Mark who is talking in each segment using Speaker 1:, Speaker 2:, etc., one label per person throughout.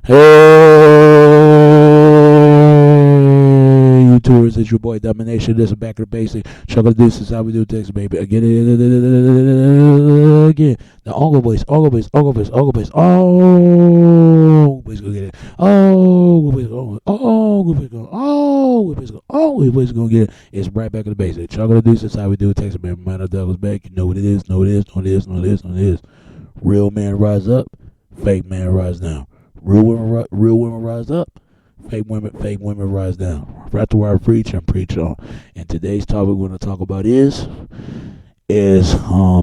Speaker 1: Hey, YouTubers, it's your boy Domination. This is Back to the Basic. Chuckle this is how we do things, baby. Again. The Ongo voice, Ongo voice, Ongo voice, Ongo voice. Oh, voice go get it. Oh, voice go. Oh, voice go. Oh, voice go. Oh, voice go get it. It's right back to the basic. Chuckle this is how we do things, baby. Man, the devil's back. You know what it is. Know it is. Know it is. Know it is. Know it is. Real man rise up. Fake man rise down. Real women rise up. Fake women rise down. Right to where I preach and preach on. And today's topic we're going to talk about is the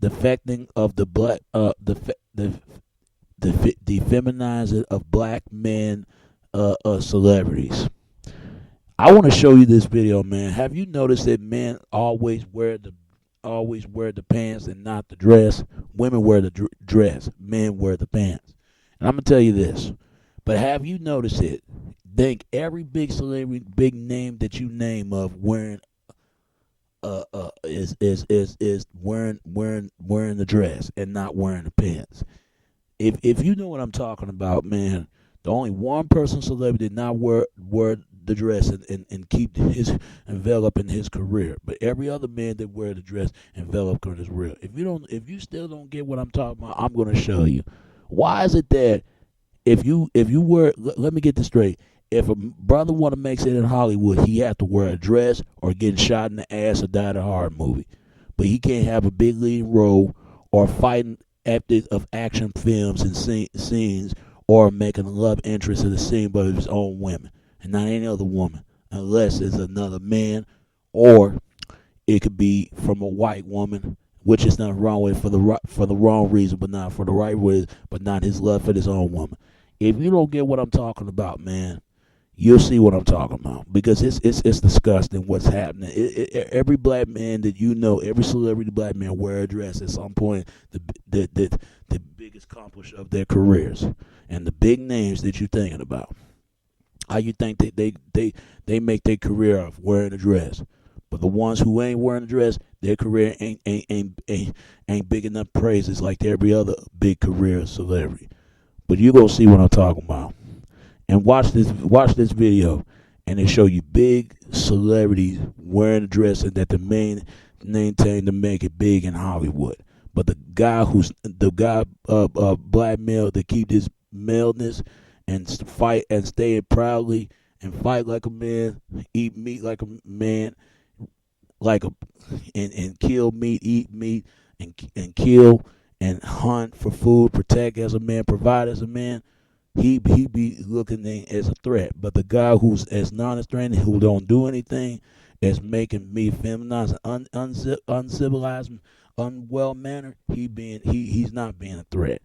Speaker 1: affecting of the black the feminizing of black men celebrities. I want to show you this video, man. Have you noticed that men always wear the pants and not the dress? Women wear the dress, men wear the pants. And I'm gonna tell you this, but have you noticed it? Think every big celebrity, big name that you name of wearing is wearing the dress and not wearing the pants. If you know what I'm talking about, man, the only one person celebrity did not wear the dress and keep his enveloping his career, but every other man that wear the dress envelop his career. If you still don't get what I'm talking about, I'm gonna show you. Why is it that if you wear, let me get this straight. If a brother want to make it in Hollywood, he have to wear a dress or getting shot in the ass or die in a horror movie. But he can't have a big leading role or fighting epic of action films and scenes or making a love interest in the scene but of his own women and not any other woman unless it's another man, or it could be from a white woman, which is not wrong with for the wrong reason, but not for the right reason, but not his love for his own woman. If you don't get what I'm talking about, man, you'll see what I'm talking about, because it's disgusting what's happening. Every black man that you know, every celebrity black man wear a dress at some point. The biggest accomplishment of their careers and the big names that you're thinking about. How you think that they make their career off wearing a dress, but the ones who ain't wearing a dress, their career ain't big enough praises like every other big career celebrity. But you gonna see what I'm talking about. And watch this video, and they show you big celebrities wearing a dress and that the main maintain to make it big in Hollywood. But the guy black male that keep his maleness and fight and stay proudly and fight like a man, eat meat like a man, and kill meat, eat meat, and kill and hunt for food, protect as a man, provide as a man. He be looking as a threat, but the guy who's as non-threatening, who don't do anything, is making me feminized, uncivilized, unwell mannered. He's not being a threat.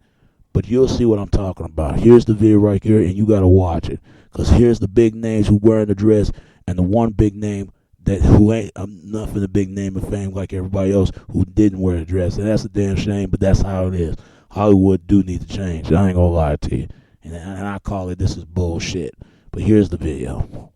Speaker 1: But you'll see what I'm talking about. Here's the video right here, and you gotta watch it, cause here's the big names who wearing the dress, and the one big name who ain't nothing a big name of fame like everybody else who didn't wear a dress, and that's a damn shame. But that's how it is. Hollywood do need to change. I ain't gonna lie to you. And I call it, this is bullshit. But here's the video.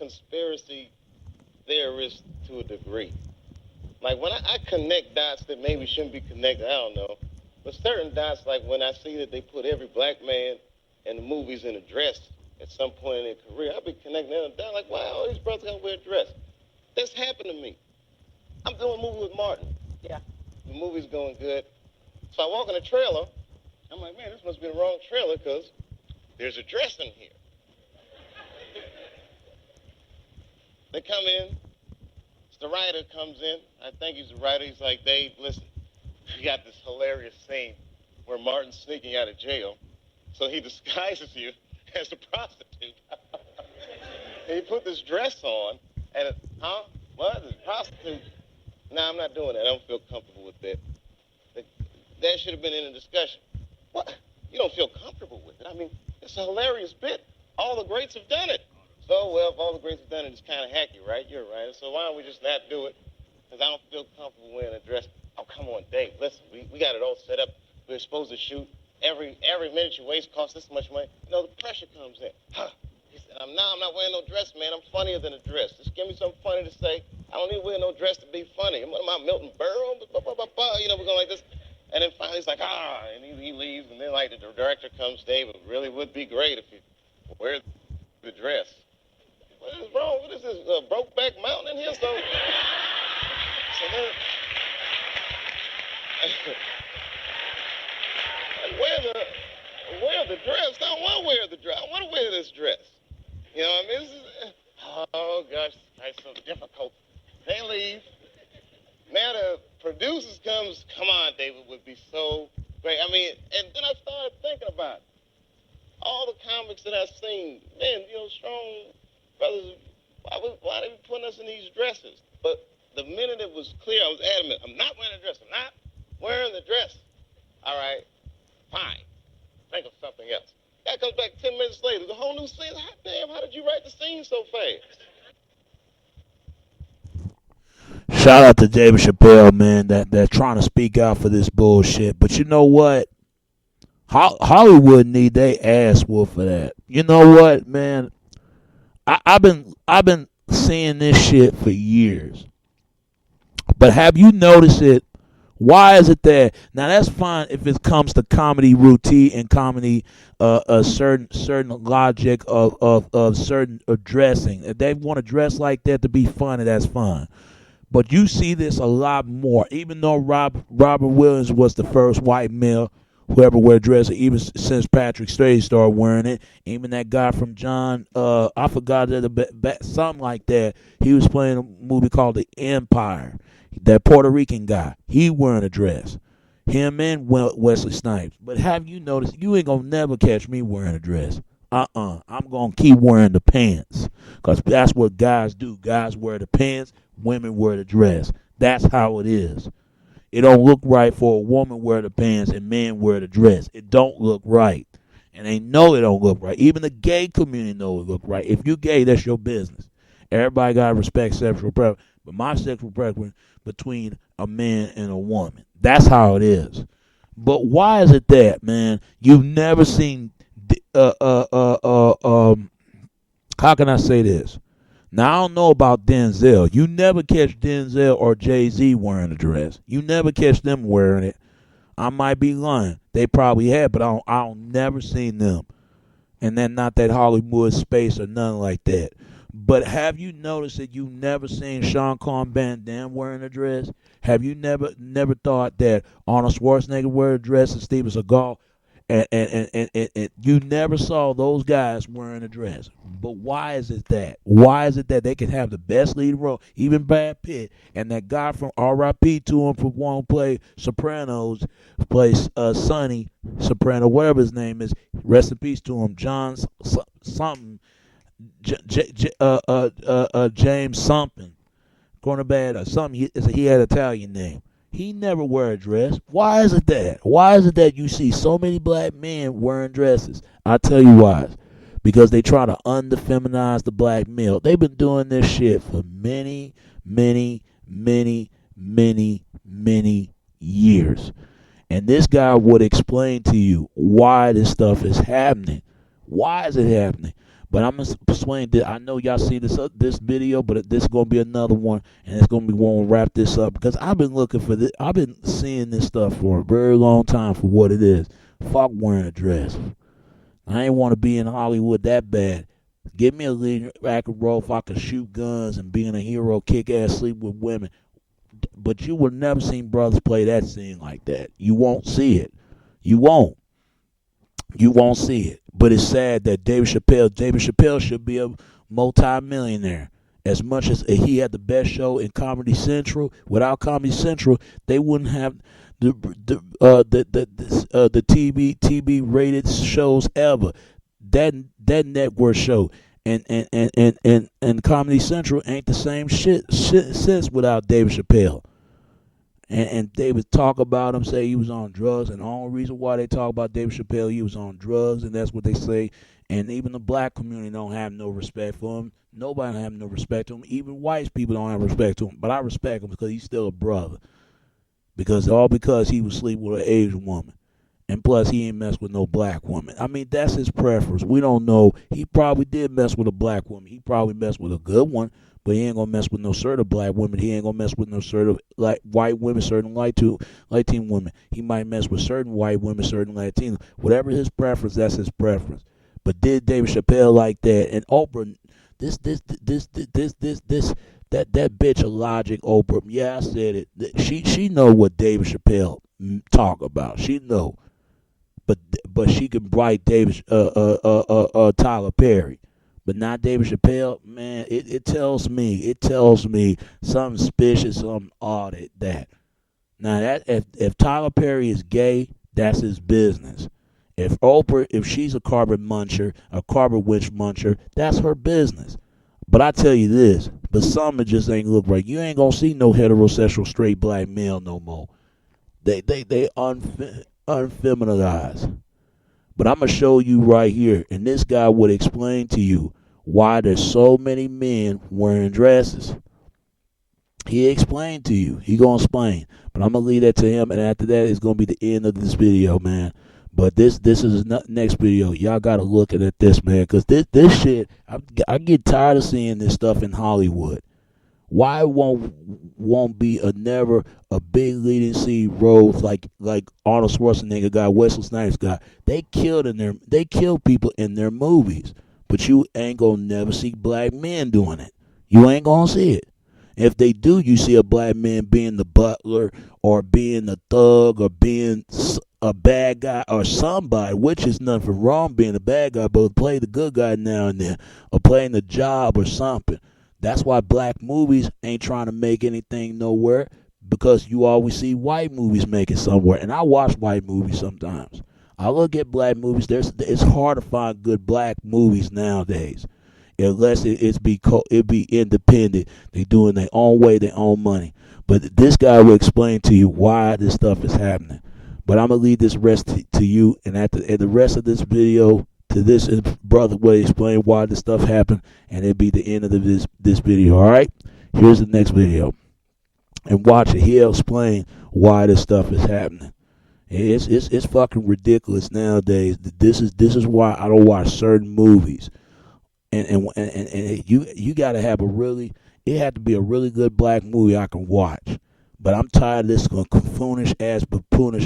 Speaker 2: conspiracy theorist to a degree. Like when I connect dots that maybe shouldn't be connected, I don't know. But certain dots, like when I see that they put every black man in the movies in a dress at some point in their career, I'll be connecting them down like, wow, all these brothers gotta wear a dress. That's happened to me. I'm doing a movie with Martin. Yeah. The movie's going good. So I walk in the trailer. I'm like, man, this must be the wrong trailer because there's a dress in here. They come in. The writer comes in. I think he's the writer. He's like, Dave, listen, you got this hilarious scene where Martin's sneaking out of jail. So he disguises you as a prostitute. And he put this dress on. And, what? This prostitute? No, I'm not doing that. I don't feel comfortable with that. That should have been in the discussion. What? You don't feel comfortable with it? I mean, it's a hilarious bit. All the greats have done it. So, well, if all the greats have done it, it's kind of hacky, right? You're right. So why don't we just not do it? Because I don't feel comfortable wearing a dress. Oh, come on, Dave. Listen, we got it all set up. We're supposed to shoot. Every minute you waste costs this much money. You know, the pressure comes in. He said, I'm not wearing no dress, man. I'm funnier than a dress. Just give me something funny to say. I don't need to wear no dress to be funny. What am I, Milton Berle? You know, we're going like this. And then finally he's like, and he leaves. And then, like, the director comes, Dave, it really would be great if you wear the dress. What is wrong? What is this, Brokeback Mountain in here? So then, wear the dress. I don't want to wear the dress. I want to wear this dress. You know what I mean? Oh, gosh, it's so difficult. They leave. Now the producers comes, come on, David, would be so great. I mean, and then I started thinking about it. All the comics that I've seen, man, you know, strong brothers, why they be putting us in these dresses? But the minute it was clear, I was adamant, I'm not wearing a dress. I'm not wearing the dress. All right, fine. Think of something else. Guy comes back 10 minutes later, the whole new scene. Hot damn, how did you write the scene so fast?
Speaker 1: Shout out to David Chappelle, man, that trying to speak out for this bullshit. But you know what? Hollywood need they ass whoop for that. You know what, man? I've been seeing this shit for years. But have you noticed it? Why is it that now? That's fine if it comes to comedy routine and comedy, a certain logic of certain dressing. If they want to dress like that to be funny, that's fine. But you see this a lot more. Even though Robert Williams was the first white male who ever wear a dress, even since Patrick Swayze started wearing it. Even that guy from John, I forgot something like that. He was playing a movie called The Empire. That Puerto Rican guy, he wearing a dress. Him and Wesley Snipes. But have you noticed, you ain't gonna never catch me wearing a dress. I'm gonna keep wearing the pants. Because that's what guys do. Guys wear the pants, women wear the dress. That's how it is. It don't look right for a woman wear the pants and men wear the dress. It don't look right. And they know it don't look right. Even the gay community know it look right. If you gay, that's your business. Everybody got to respect sexual preference. But my sexual preference between a man and a woman. That's how it is. But why is it that, man, you've never seen, how can I say this? Now, I don't know about Denzel. You never catch Denzel or Jay-Z wearing a dress. You never catch them wearing it. I might be lying. They probably have, but I don't never seen them. And then not that Hollywood space or nothing like that. But have you noticed that you never seen Sean Conn Van Damme wearing a dress? Have you never thought that Arnold Schwarzenegger wear a dress and Steven Seagal? And you never saw those guys wearing a dress. But why is it that? Why is it that they can have the best lead role, even Brad Pitt, and that guy from R.I.P. to him for one play Sopranos, plays Sonny Soprano, whatever his name is. Rest in peace to him, John something, James something, cornerback or something. He had an Italian name. He never wear a dress. Why is it that? Why is it that you see so many black men wearing dresses? I'll tell you why. Because they try to under-feminize the black male. They've been doing this shit for many, many, many, many, many years. And this guy would explain to you why this stuff is happening. Why is it happening? But I'm gonna explain that. I know y'all see this video, but this is gonna be another one, and it's gonna be one to wrap this up because I've been looking for this. I've been seeing this stuff for a very long time for what it is. Fuck wearing a dress. I ain't want to be in Hollywood that bad. Give me a lead actor role if I could shoot guns and being a hero, kick ass, sleep with women. But you will never see brothers play that scene like that. You won't see it. You won't. You won't see it. But it's sad that David Chappelle should be a multi-millionaire. As much as he had the best show in Comedy Central, without Comedy Central, they wouldn't have the TV rated shows ever. That network show and Comedy Central ain't the same shit since without David Chappelle. And they would talk about him, say he was on drugs, and the only reason why they talk about David Chappelle, he was on drugs, and that's what they say. And even the black community don't have no respect for him. Nobody don't have no respect to him. Even white people don't have respect to him. But I respect him because he's still a brother. Because he was sleeping with an Asian woman. And plus, he ain't mess with no black woman. I mean, that's his preference. We don't know. He probably did mess with a black woman. He probably messed with a good one, but he ain't gonna mess with no certain black women. He ain't gonna mess with no certain like white women, certain Latin women. He might mess with certain white women, certain Latino. Whatever his preference, that's his preference. But did David Chappelle like that? And Oprah, that bitch of Logic, Oprah. Yeah, I said it. She know what David Chappelle talk about. She know. But she can write Tyler Perry, but not David Chappelle. Man, it tells me something suspicious, something odd at that. Now that if Tyler Perry is gay, that's his business. If she's a carbon muncher, a carbon witch muncher, that's her business. But I tell you this, but some it just ain't look right. You ain't gonna see no heterosexual straight black male no more. They unfeminized. But I'm going to show you right here, and this guy would explain to you why there's so many men wearing dresses. He explained to you. He going to explain. But I'm going to leave that to him, and after that, it's going to be the end of this video, man. But this is the next video. Y'all got to look at this, man, because this shit, I get tired of seeing this stuff in Hollywood. Why won't be never a big leading seed roles like Arnold Schwarzenegger got, Wesley Snipes got? They kill people in their movies, but you ain't gonna never see black men doing it. You ain't gonna see it. If they do, you see a black man being the butler or being the thug or being a bad guy or somebody, which is nothing wrong being a bad guy, but play the good guy now and then or playing the job or something. That's why black movies ain't trying to make anything nowhere, because you always see white movies make it somewhere. And I watch white movies sometimes. I look at black movies. It's hard to find good black movies nowadays, unless it be independent. They doing their own way, their own money. But this guy will explain to you why this stuff is happening. But I'm gonna leave this rest to you, and at the rest of this video, to this brother will explain why this stuff happened, and it'll be the end of this video. All right, here's the next video, and watch it. He'll explain why this stuff is happening. It's fucking ridiculous nowadays. This is why I don't watch certain movies, and you got to have it had to be a really good black movie I can watch. But I'm tired of this buffoonish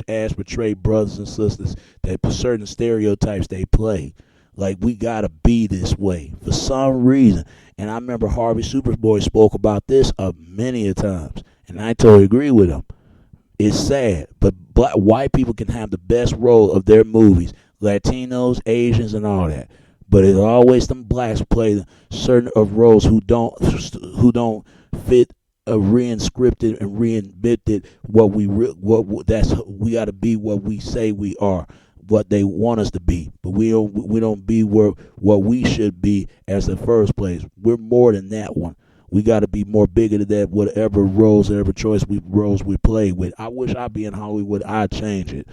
Speaker 1: ass betrayed brothers and sisters that certain stereotypes they play. Like, we gotta be this way for some reason. And I remember Harvey Superboy spoke about this many a times, and I totally agree with him. It's sad, but white people can have the best role of their movies, Latinos, Asians, and all that. But it's always them blacks play certain of roles who don't fit re-inscripted and reinvented we got to be what we say we are, what they want us to be, but we don't be what we should be as the first place. We're more than that one. We got to be more bigger than that. Whatever roles we play with. I wish I'd be in Hollywood. I'd change it,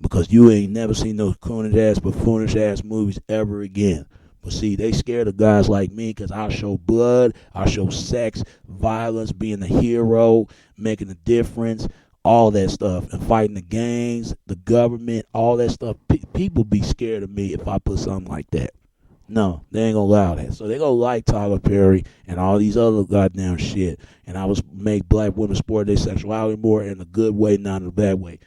Speaker 1: because you ain't never seen those coonish ass, buffoonish ass movies ever again. But see, they scared of guys like me because I show blood, I show sex, violence, being a hero, making a difference, all that stuff, and fighting the gangs, the government, all that stuff. People be scared of me if I put something like that. No, they ain't gonna allow that. So they gonna like Tyler Perry and all these other goddamn shit. And I was make black women sport their sexuality more in a good way, not in a bad way.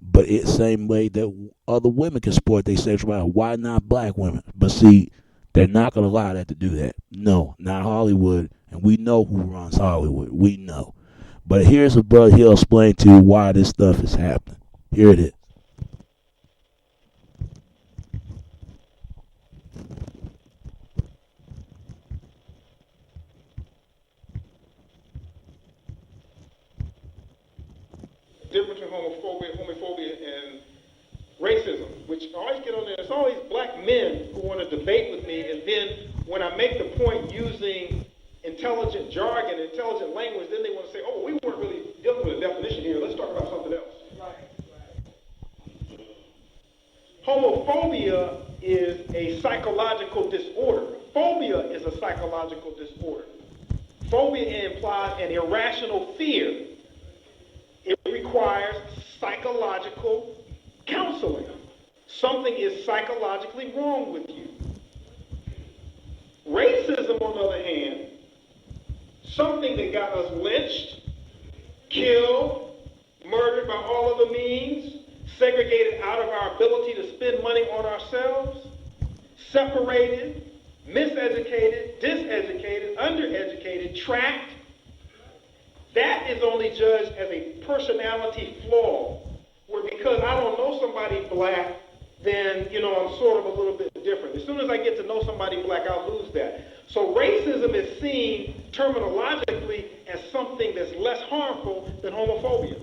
Speaker 1: But it's the same way that other women can sport their sexuality. Why not black women? But see, they're not gonna allow that to do that. No, not Hollywood. And we know who runs Hollywood. We know. But here's a brother. He'll explain to you why this stuff is happening. Here it is.
Speaker 3: Difference between homophobia and racism, which I always get on there. It's always black men who want to debate with me, and then when I make the point using intelligent jargon, intelligent language, then they want to say, oh, we weren't really dealing with a definition here. Let's talk about something else. Homophobia is a psychological disorder. Phobia is a psychological disorder. Phobia implies an irrational fear. It requires psychological counseling. Something is psychologically wrong with you. Racism, on the other hand, something that got us lynched, killed, murdered by all other means, segregated out of our ability to spend money on ourselves, separated, miseducated, diseducated, undereducated, trapped. That is only judged as a personality flaw, where because I don't know somebody black, then, I'm sort of a little bit different. As soon as I get to know somebody black, I'll lose that. So racism is seen terminologically as something that's less harmful than homophobia.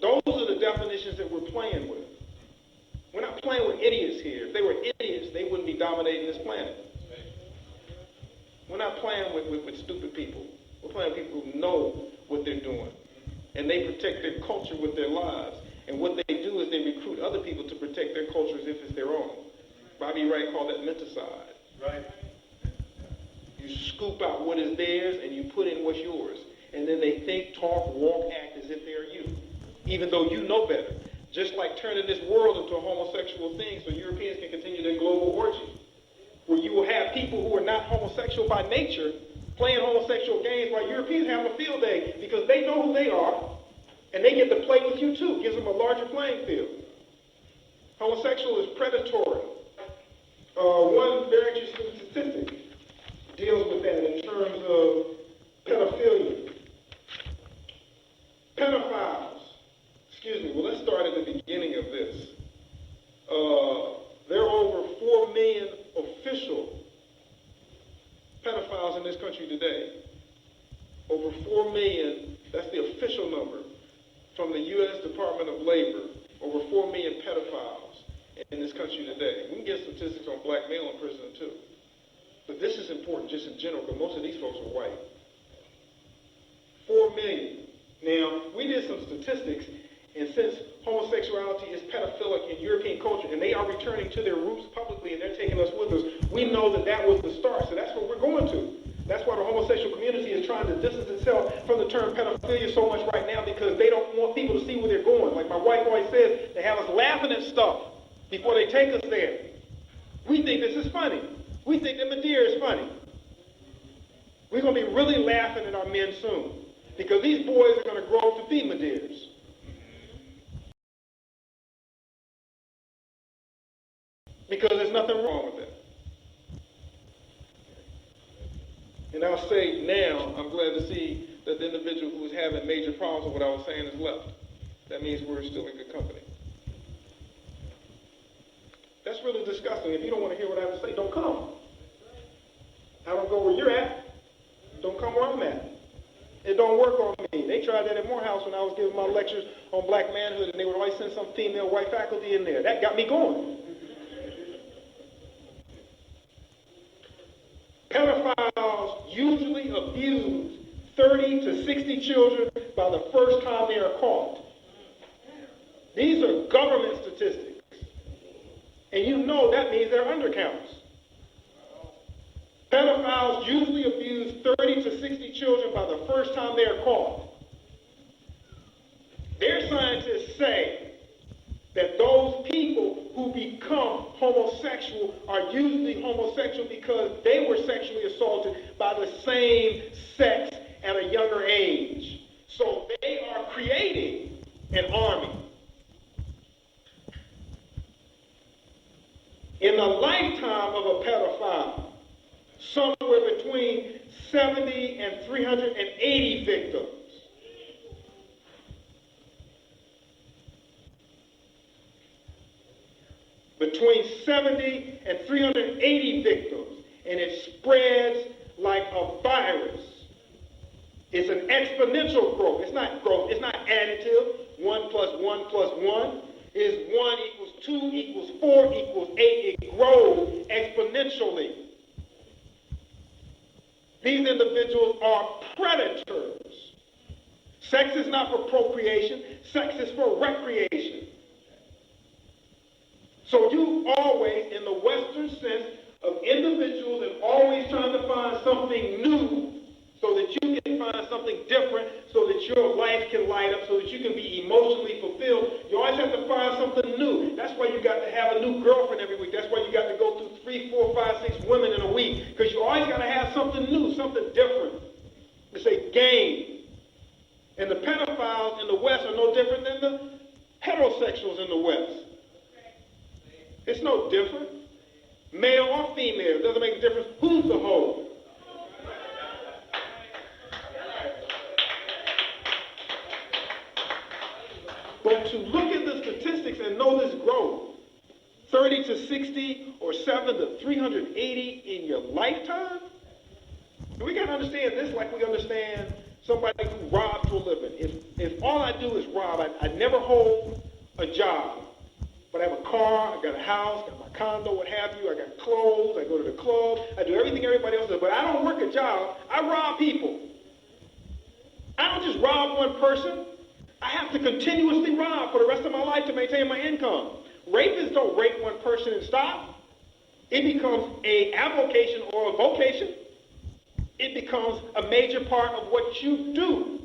Speaker 3: Those are the definitions that we're playing with. We're not playing with idiots here. If they were idiots, they wouldn't be dominating this planet. We're not playing with stupid people. We're playing with people who know what they're doing. And they protect their culture with their lives. And what they do is they recruit other people to protect their culture as if it's their own. Bobby Wright called that menticide. Right. You scoop out what is theirs and you put in what's yours. And then they think, talk, walk, act as if they're you. Even though you know better. Just like turning this world into a homosexual thing so Europeans can continue their global orgy. Where you will have people who are not homosexual by nature playing homosexual games while Europeans have a field day because they know who they are and they get to play with you too. Gives them a larger playing field. Homosexual is predatory. One very interesting statistic deals with that in terms of pedophilia. Pedophiles. Well, let's start at the beginning of this. There are over 4 million official pedophiles in this country today. Over 4 million, that's the official number from the U.S. Department of Labor. Over 4 million pedophiles in this country today. We can get statistics on black male in prison too. But this is important just in general because most of these folks are white. 4 million. Now, we did some statistics, and since homosexuality is pedophilic in European culture, and they are returning to their roots publicly, and they're taking us with us, we know that that was the start. So that's what we're going to. That's why the homosexual community is trying to distance itself from the term pedophilia so much right now because they don't want people to see where they're going. Like my wife always says, they have us laughing at stuff before they take us there. We think this is funny. We think that Madeira is funny. We're going to be really laughing at our men soon because these boys are going to grow up to be Madeiras. Because there's nothing wrong with that. And I'll say now, I'm glad to see that the individual who was having major problems with what I was saying has left. That means we're still in good company. That's really disgusting. If you don't want to hear what I have to say, don't come. I don't go where you're at. Don't come where I'm at. It don't work on me. They tried that at Morehouse when I was giving my lectures on black manhood, and they would always send some female white faculty in there. That got me going. Pedophiles usually abuse 30 to 60 children by the first time they are caught. These are government statistics. And you know that means they're undercounts. Pedophiles usually abuse 30 to 60 children by the first time they are caught. Their scientists say that those people who who become homosexual are usually homosexual because they were sexually assaulted by the same sex at a younger age. So they are creating an army. In the lifetime of a pedophile, somewhere between 70 and 380 victims. Between 70 and 380 victims, and it spreads like a virus. It's an exponential growth. It's not growth. It's not additive. 1 + 1 + 1 is 1 = 2 = 4 = 8. It grows exponentially. These individuals are predators. Sex is not for procreation. Sex is for recreation. So you always, in the Western sense of individuals and always trying to find something new so that you can find something different so that your life can light up, so that you can be emotionally fulfilled. You always have to find something new. That's why you got to have a new girlfriend every week. That's why you got to go through 3, 4, 5, 6 women in a week, because you always got to have something new, something different. It's a game. And the pedophiles in the West are no different than the heterosexuals in the West. It's no different. Male or female, it doesn't make a difference who's the hoe. But to look at the statistics and know this growth, 30 to 60 or 7 to 380 in your lifetime, we got to understand this like we understand somebody who robs for a living. If all I do is rob, I never hold a job. But I have a car, I got a house, got my condo, what have you, I got clothes, I go to the club, I do everything everybody else does, but I don't work a job, I rob people. I don't just rob one person, I have to continuously rob for the rest of my life to maintain my income. Rapists don't rape one person and stop. It becomes an avocation or a vocation. It becomes a major part of what you do.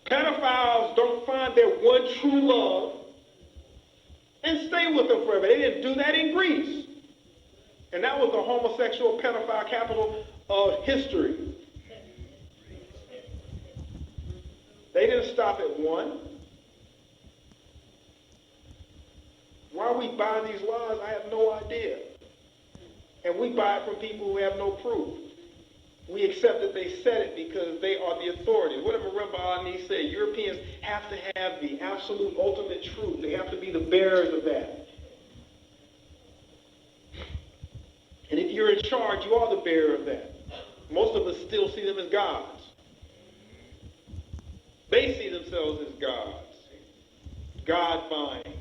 Speaker 3: Pedophiles don't find their one true love and stay with them forever. They didn't do that in Greece. And that was the homosexual pedophile capital of history. They didn't stop at one. Why we buy these lies, I have no idea. And we buy it from people who have no proof. We accept that they said it because they are the authorities. What did Marimba Ali say? Europeans have to have the absolute ultimate truth. They have to be the bearers of that. And if you're in charge, you are the bearer of that. Most of us still see them as gods. They see themselves as gods. God-vying.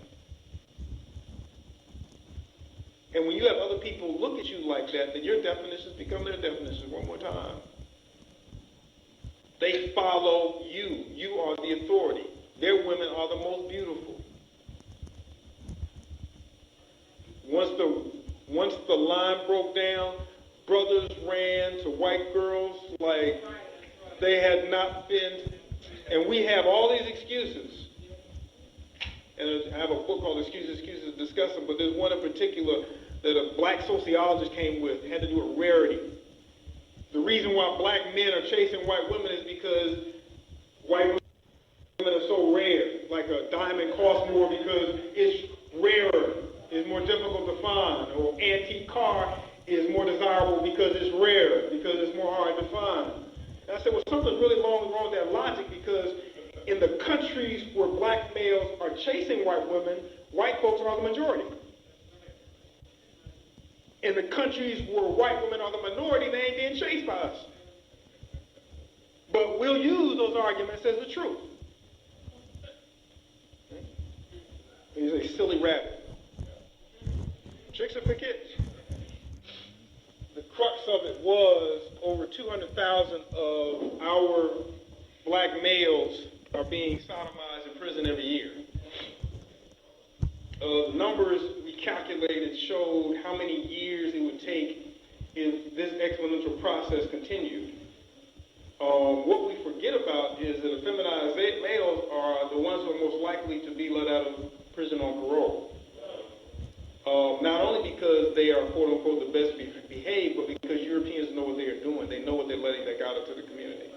Speaker 3: And when you have other people look at you like that, then your definitions become their definitions one more time. They follow you. You are the authority. Their women are the most beautiful. Once the line broke down, brothers ran to white girls like they had not been. And we have all these excuses. And I have a book called Excuses to Discuss Them, but there's one in particular that a black sociologist came with. It had to do with rarity. The reason why black men are chasing white women is because white women are so rare. Like a diamond costs more because it's rarer. It's more difficult to find. Or antique car is more desirable because it's rare, because it's more hard to find. And I said, well, something's really wrong with that logic, because in the countries where black males are chasing white women, white folks are the majority. In the countries where white women are the minority, they ain't being chased by us. But we'll use those arguments as the truth. He's a silly rabbit. Tricks are for kids. The crux of it was over 200,000 of our black males are being sodomized in prison every year. The numbers we calculated showed how many years it would take if this exponential process continued. What we forget about is that effeminized males are the ones who are most likely to be let out of prison on parole. they are, quote unquote, the best behaved, but because Europeans know what they are doing. They know what they're letting that out into the community.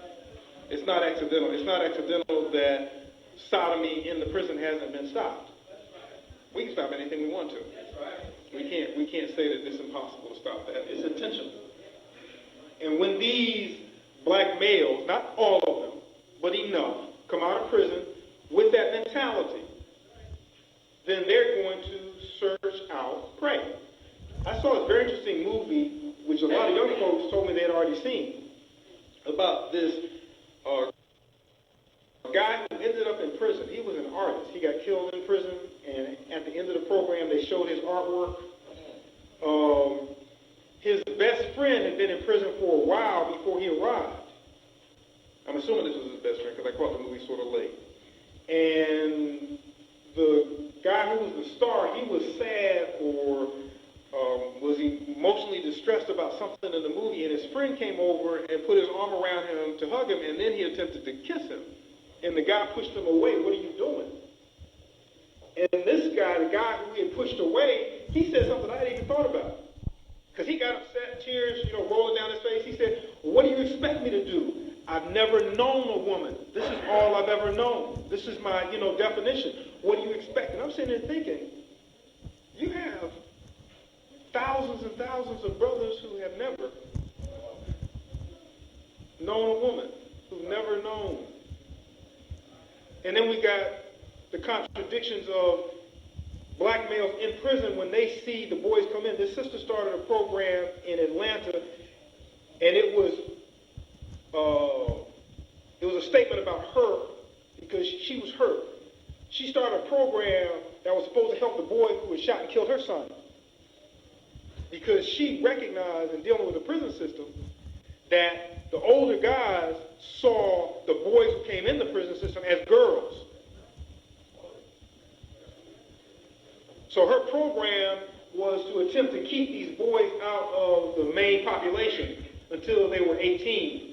Speaker 3: It's not accidental. It's not accidental that sodomy in the prison hasn't been stopped. We can stop anything we want to. We can't say that it's impossible to stop that. It's intentional. And when these black males, not all of them, but enough, come out of prison with that mentality, then they're going to search out prey. I saw a very interesting movie, which a lot of young folks told me they had already seen, about this guy who ended up in prison. He was an artist. He got killed in prison, and at the end of the program, they showed his artwork. His best friend had been in prison for a while before he arrived. I'm assuming this was his best friend because I caught the movie sort of late. And the guy who was the star, he was sad or was emotionally distressed about something in the movie, and his friend came over and put his arm around him to hug him, and then he attempted to kiss him. And the guy pushed him away. What are you doing? And this guy, the guy who he had pushed away, he said something I hadn't even thought about. Because he got upset, tears, rolling down his face. He said, well, what do you expect me to do? I've never known a woman. This is all I've ever known. This is my, definition. What do you expect? And I'm sitting there thinking, you have thousands and thousands of brothers who have never known a woman, who've never known. And then we got the contradictions of black males in prison when they see the boys come in. This sister started a program in Atlanta, and it was a statement about her because she was hurt. She started a program that was supposed to help the boy who had shot and killed her son, because she recognized in dealing with the prison system that the older guys saw the boys who came in the prison system as girls. So her program was to attempt to keep these boys out of the main population until they were 18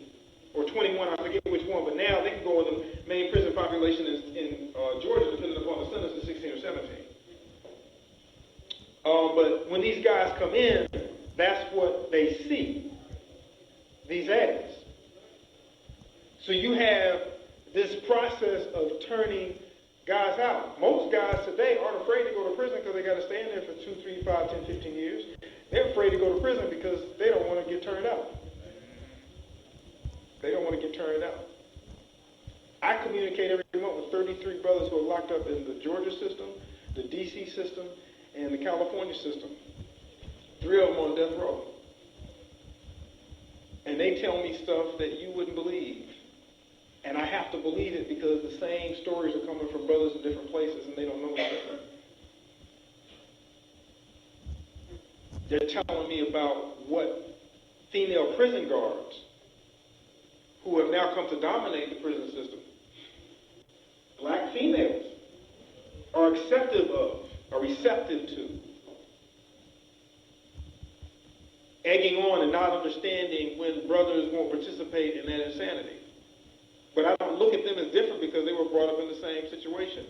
Speaker 3: or 21, I forget which one, but now they can go in the main prison population in Georgia, depending upon the sentence, to 16 or 17. But when these guys come in, that's what they see, these ads. So you have this process of turning guys out. Most guys today aren't afraid to go to prison because they got to stay in there for 2, 3, 5, 10, 15 years. They're afraid to go to prison because they don't want to get turned out. They don't want to get turned out. I communicate every month with 33 brothers who are locked up in the Georgia system, the DC system, and the California system. 3 of them on death row. And they tell me stuff that you wouldn't believe. And I have to believe it because the same stories are coming from brothers in different places and they don't know each other. They're telling me about what female prison guards who have now come to dominate the prison system, black females, are receptive to, egging on and not understanding when brothers won't participate in that insanity. But I don't look at them as different because they were brought up in the same situation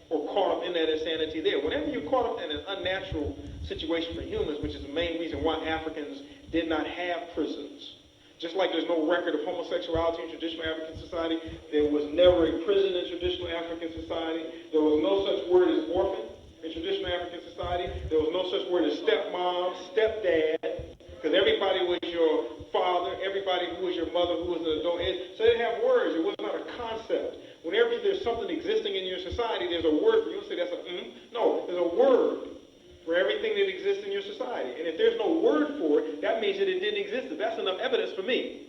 Speaker 3: or caught up in that insanity there. Whenever you're caught up in an unnatural situation for humans, which is the main reason why Africans did not have prisons, just like there's no record of homosexuality in traditional African society, there was never a prison in traditional African society. There was no such word as orphan in traditional African society. There was no such word as stepmom, stepdad, because everybody was your father, everybody who was your mother, who was an adult. So they didn't have words. It was not a concept. Whenever there's something existing in your society, there's a word for you. You don't say that's a No, there's a word for everything that exists in your society. And if there's no word for it, that means that it didn't exist. That's enough evidence for me.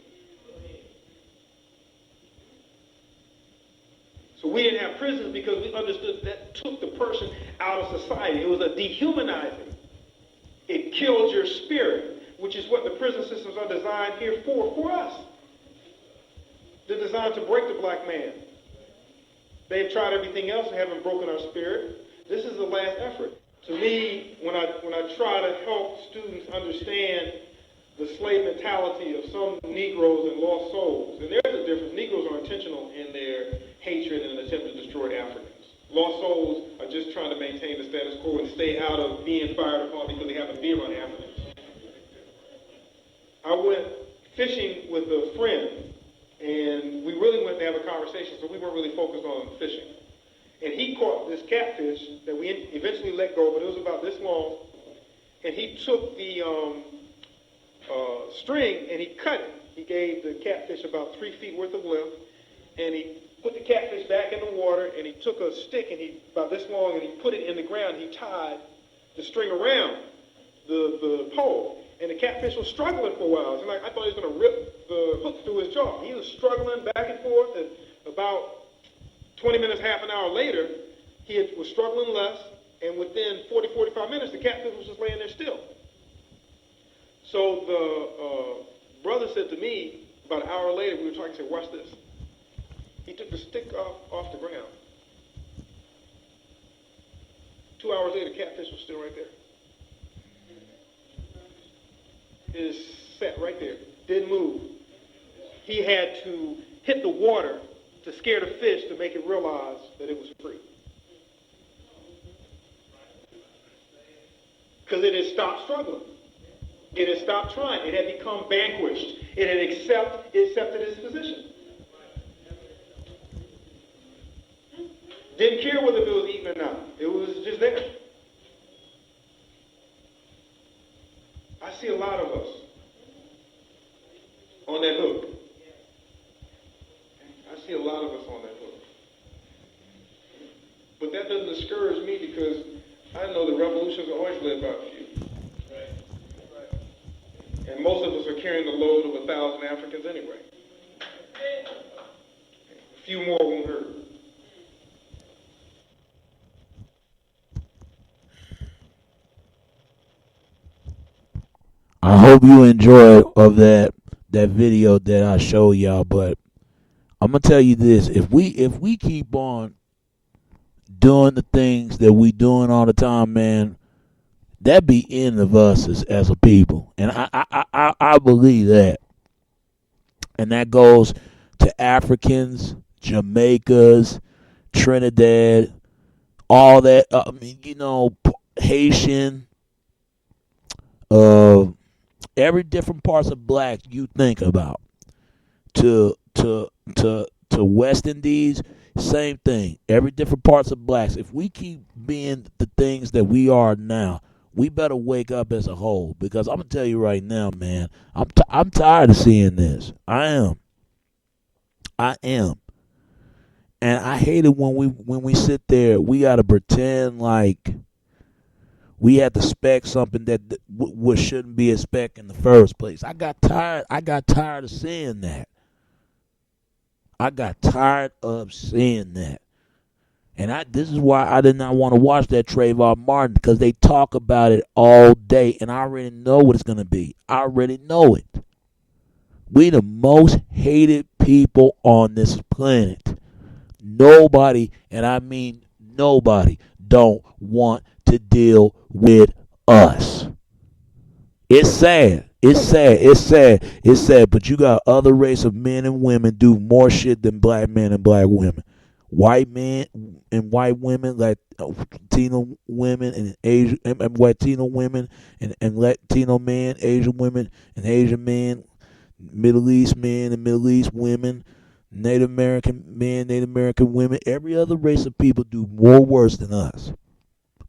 Speaker 3: So we didn't have prisons because we understood that took the person out of society. It was a dehumanizing. It killed your spirit, which is what the prison systems are designed here for us. They're designed to break the black man. They've tried everything else and haven't broken our spirit. This is the last effort. To me, when I try to help students understand the slave mentality of some Negroes and lost souls, and there's a difference. Negroes are intentional in their hatred and an attempt to destroy Africans. Lost souls are are just trying to maintain the status quo and stay out of being fired upon because they happen to be around Africans. I went fishing with a friend, and we really went to have a conversation, so we weren't really focused on fishing. And he caught this catfish that we eventually let go, but it was about this long, and he took the string and he cut it. He gave the catfish about 3 feet worth of length, and he put the catfish back in the water, and he took a stick and he about this long, and he put it in the ground. He tied the string around the pole, and the catfish was struggling for a while. And I thought he was going to rip the hook through his jaw. He was struggling back and forth, and about 20 minutes, half an hour later, he was struggling less, and within 40, 45 minutes, the catfish was just laying there still. So the brother said to me, about an hour later, we were talking, he said, watch this. He took the stick off the ground. 2 hours later, the catfish was still right there. It just sat right there, didn't move. He had to hit the water to scare the fish to make it realize that it was free. Because it had stopped struggling. It had stopped trying. It had become vanquished. It had accepted its position. Didn't care whether it was eaten or not. It was just there. I see a lot of us on that hook. I see a lot of us on that hook. But that doesn't discourage me because I know the revolutions are always led by a few. And most of us are carrying the load of 1,000 Africans anyway. A few more won't hurt.
Speaker 1: I hope you enjoyed of that video that I showed y'all. But I'm gonna tell you this: if we keep on doing the things that we doing all the time, man, that be end of us as a people, and I believe that, and that goes to Africans, Jamaicas, Trinidad, all that. I mean, Haitian, every different parts of black you think about, to West Indies, same thing. Every different parts of blacks. If we keep being the things that we are now, we better wake up as a whole. Because I'm gonna tell you right now, man, I'm tired of seeing this. I am, and I hate it when we sit there. We gotta pretend like we had to spec something that shouldn't be a spec in the first place. I got tired of seeing that. I got tired of seeing that. And this is why I did not want to watch that Trayvon Martin, because they talk about it all day, and I already know what it's going to be. I already know it. We the most hated people on this planet. Nobody, and I mean nobody, don't want to deal with us. It's sad. It's sad. But you got other race of men and women do more shit than black men and black women. White men and white women, Latino women and Asian and Latino women and Latino men, Asian women and Asian men, Middle East men and Middle East women, Native American men, Native American women. Every other race of people do more worse than us.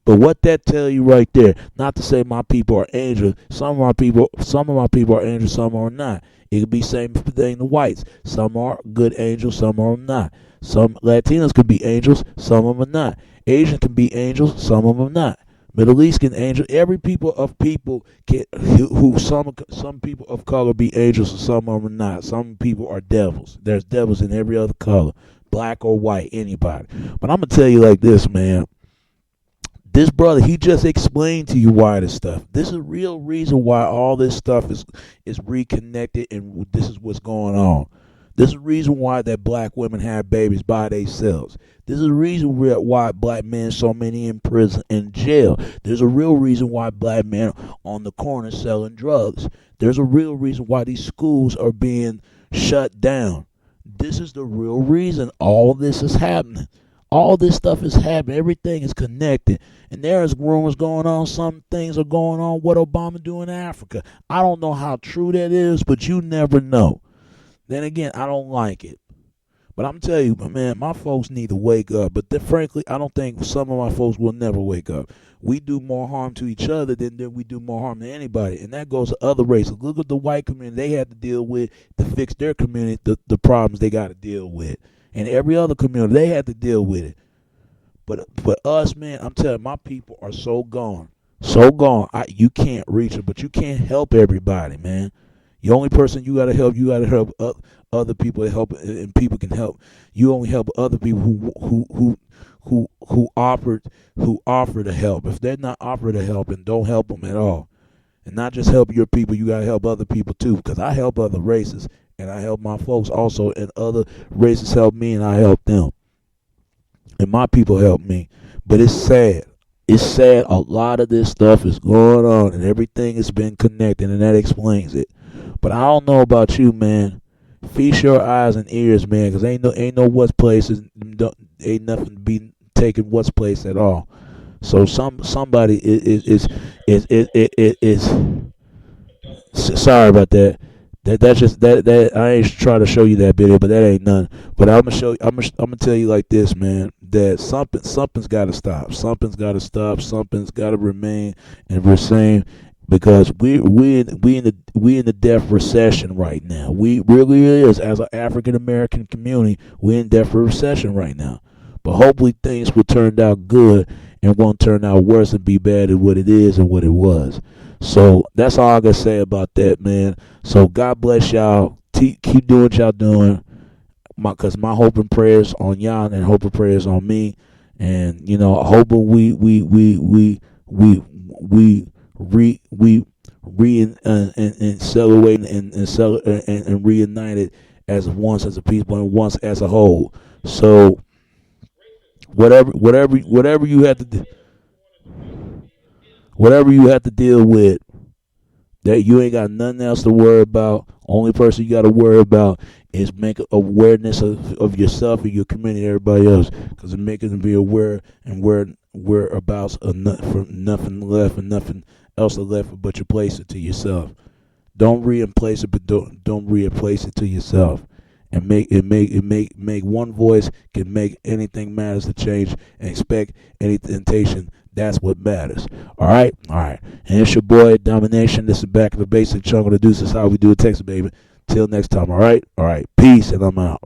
Speaker 1: But what that tell you right there, not to say my people are angels. Some of my people are angels, some are not. It could be same thing to whites. Some are good angels, some are not. Some Latinos could be angels, some of them are not. Asians can be angels, some of them are not. Middle East can angel. Every people can some people of color be angels, and some of them are not. Some people are devils. There's devils in every other color, black or white, anybody. But I'm gonna tell you like this, man. This brother, he just explained to you why this stuff. This is the real reason why all this stuff is reconnected, and this is what's going on. This is the reason why that black women have babies by themselves. This is the reason why black men, so many in prison, in jail. There's a real reason why black men on the corner selling drugs. There's a real reason why these schools are being shut down. This is the real reason all this is happening. All this stuff is happening. Everything is connected. And there is rumors going on. Some things are going on. What Obama doing in Africa. I don't know how true that is, but you never know. Then again, I don't like it. But I'm telling you, man, my folks need to wake up. But frankly, I don't think some of my folks will never wake up. We do more harm to each other than we do more harm to anybody. And that goes to other races. Look at the white community they had to deal with to fix their community, the problems they got to deal with. And every other community, they had to deal with it. But us, man, I'm telling you, my people are so gone. So gone. You can't reach them, but you can't help everybody, man. The only person you gotta help other people to help, and people can help. You only help other people who offer to help. If they're not offered to help, and don't help them at all, and not just help your people, you gotta help other people too. Because I help other races, and I help my folks also, and other races help me, and I help them, and my people help me. But it's sad. It's sad. A lot of this stuff is going on, and everything has been connected, and that explains it. But I don't know about you, man. Feast your eyes and ears, man, because ain't no what's places, ain't nothing to be taking what's place at all. So somebody is sorry about that. That's just that I ain't trying to show you that video, but that ain't none. But I'm gonna show you. I'm gonna tell you like this, man. That something's got to stop. Something's got to stop. Something's got to remain and we're saying, because we in the death recession right now. We really is, as an African American community, we're in death recession right now. But hopefully things will turn out good and won't turn out worse and be bad at what it is and what it was. So that's all I gotta say about that, man. So God bless y'all. Keep doing what y'all doing. Cause my hope and prayers on y'all, and hope and prayers on me. And hoping we celebrate and reunited as once as a people and once as a whole. So whatever you have to do, whatever you have to deal with, that you ain't got nothing else to worry about. Only person you got to worry about is make awareness of yourself and your community and everybody else, because it makes them be aware and whereabouts of nothing left and nothing else left but you place it to yourself. Don't replace it, but don't replace it to yourself. And make one voice can make anything matters to change, and expect any temptation. That's what matters. All right. And it's your boy Domination. This is back of the basic chunk of the deuce. This is how we do it, Texas baby. Till next time. All right. Peace, and I'm out.